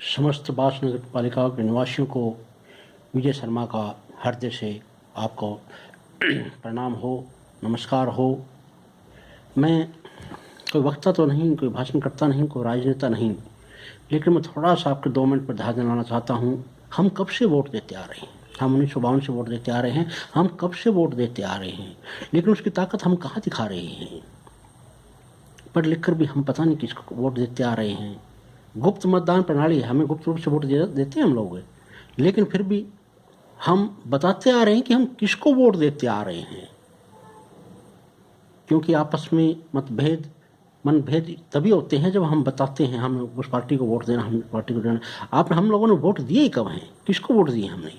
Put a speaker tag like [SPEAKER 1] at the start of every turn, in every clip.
[SPEAKER 1] समस्त बास नगर पालिका के निवासियों को विजय शर्मा का हृदय से आपको प्रणाम हो, नमस्कार हो। मैं कोई वक्ता तो नहीं, कोई भाषण करता नहीं, कोई राजनेता नहीं, लेकिन मैं थोड़ा सा आपके 2 मिनट पर ध्यान दिलाना चाहता हूँ। हम कब से वोट देते आ रहे हैं? हम 1952 से वोट देते आ रहे हैं। हम कब से वोट देते आ रहे हैं, लेकिन उसकी ताकत हम कहाँ दिखा रहे हैं? पढ़ लिख कर भी हम पता नहीं किसको वोट देते आ रहे हैं। गुप्त मतदान प्रणाली है, हमें गुप्त रूप से वोट देते हैं हम लोग, लेकिन फिर भी हम बताते आ रहे हैं कि हम किसको वोट देते आ रहे हैं। क्योंकि आपस में मनभेद तभी होते हैं जब हम बताते हैं हम उस पार्टी को वोट देना, हम पार्टी को देना। हम लोगों ने वोट दिए कब हैं? किसको वोट दिए हमने?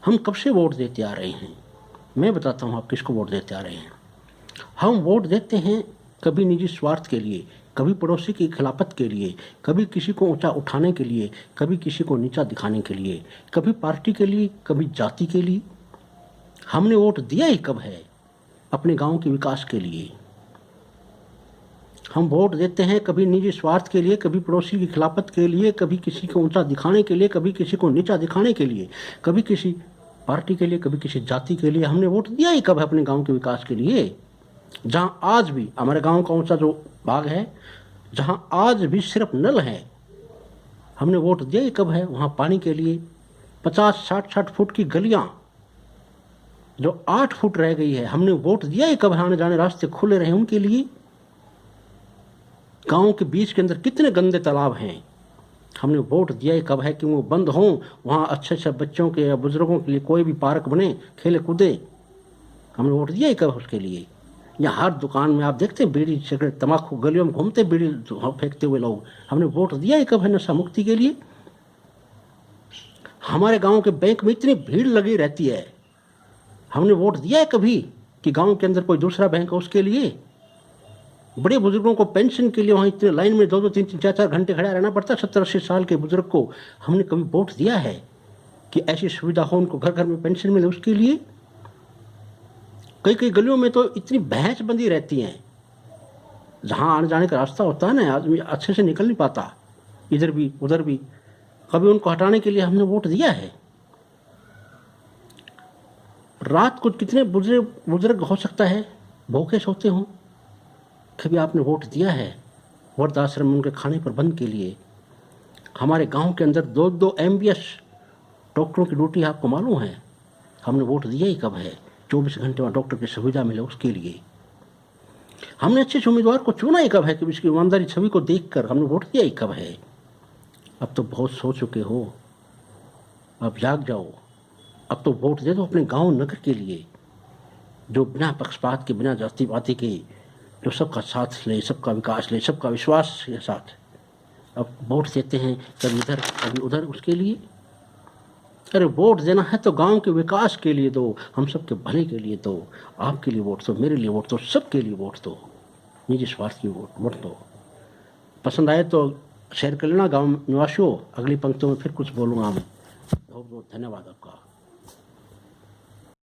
[SPEAKER 1] हम कब से वोट देते आ रहे हैं? मैं बताता हूँ आप किसको वोट देते आ रहे हैं। हम वोट देते हैं कभी निजी स्वार्थ के लिए, कभी पड़ोसी की खिलाफत के लिए, कभी किसी को ऊंचा उठाने के लिए, कभी किसी को नीचा दिखाने के लिए, कभी पार्टी के लिए, कभी जाति के लिए। हमने वोट दिया ही कब है? अपने गांव के विकास के लिए। हम वोट देते हैं कभी निजी स्वार्थ के लिए, कभी पड़ोसी की खिलाफत के लिए, कभी किसी को ऊंचा दिखाने के लिए, कभी किसी को नीचा दिखाने के लिए, कभी किसी पार्टी के लिए, कभी किसी जाति के लिए। हमने वोट दिया ही कब है अपने गांव के विकास के लिए? जहां आज भी हमारे गांव का ऊंचा जो भाग है, जहां आज भी सिर्फ नल है, हमने वोट दिया ही कब है वहां पानी के लिए? 50-60 फुट की गलियां जो 8 फुट रह गई है, हमने वोट दिया ही कब है आने जाने रास्ते खुले रहे उनके लिए? गांव के बीच के अंदर कितने गंदे तालाब हैं, हमने वोट दिया ही कब है कि वो बंद हों, वहां अच्छे बच्चों के या बुजुर्गों के लिए कोई भी पार्क बने, खेले कूदे। हमने वोट दिया ही कब उसके लिए? या हर दुकान में आप देखते हैं बीड़ी सिगरेट तंबाकू, गलियों में घूमते बीड़ी फेंकते हुए लोग। हमने वोट दिया ही कब है नशा मुक्ति के लिए? हमारे गांव के बैंक में इतनी भीड़ लगी रहती है, हमने वोट दिया है कभी कि गांव के अंदर कोई दूसरा बैंक है उसके लिए? बड़े बुजुर्गों को पेंशन के लिए वहां इतने लाइन में 2-2, 3-3, 4-4 घंटे खड़ा रहना पड़ता है 70-80 साल के बुजुर्ग को। हमने कभी वोट दिया है कि ऐसी सुविधा हो, उनको घर घर में पेंशन मिले उसके लिए? कई कई गलियों में तो इतनी भैंस बंदी रहती हैं, जहां आने जाने का रास्ता होता है ना, आदमी अच्छे से निकल नहीं पाता, इधर भी उधर भी। कभी उनको हटाने के लिए हमने वोट दिया है? रात को कितने बुजुर्ग हो सकता है भूखे सोते हों, कभी आपने वोट दिया है वृद्धाश्रम में उनके खाने प्रबंध के लिए? हमारे गांव के अंदर 2-2 MBS डॉक्टरों की ड्यूटी आपको मालूम है, हमने वोट दिया ही कब है? 24 घंटे वहाँ डॉक्टर की सुविधा मिले उसके लिए। हमने अच्छे उम्मीदवार को चुना ही कब है कि उसकी ईमानदारी छवि को देखकर हमने वोट दिया ही कब है? अब तो बहुत सो चुके हो, अब जाग जाओ। अब तो वोट दे दो अपने गांव नगर के लिए, जो बिना पक्षपात के, बिना जाति पाति के, जो सबका साथ ले, सबका विकास ले, सबका विश्वास के साथ। अब वोट देते हैं कभी इधर कभी उधर उसके लिए। अरे वोट देना है तो गांव के विकास के लिए दो, हम सबके भले के लिए दो। आपके लिए वोट दो, मेरे लिए वोट दो, सबके लिए वोट दो, निजी स्वार्थ की वोट दो। पसंद आए तो शेयर कर लेना गांव निवासियों। अगली पंक्तियों में फिर कुछ बोलूँगा मैं। बहुत बहुत धन्यवाद आपका।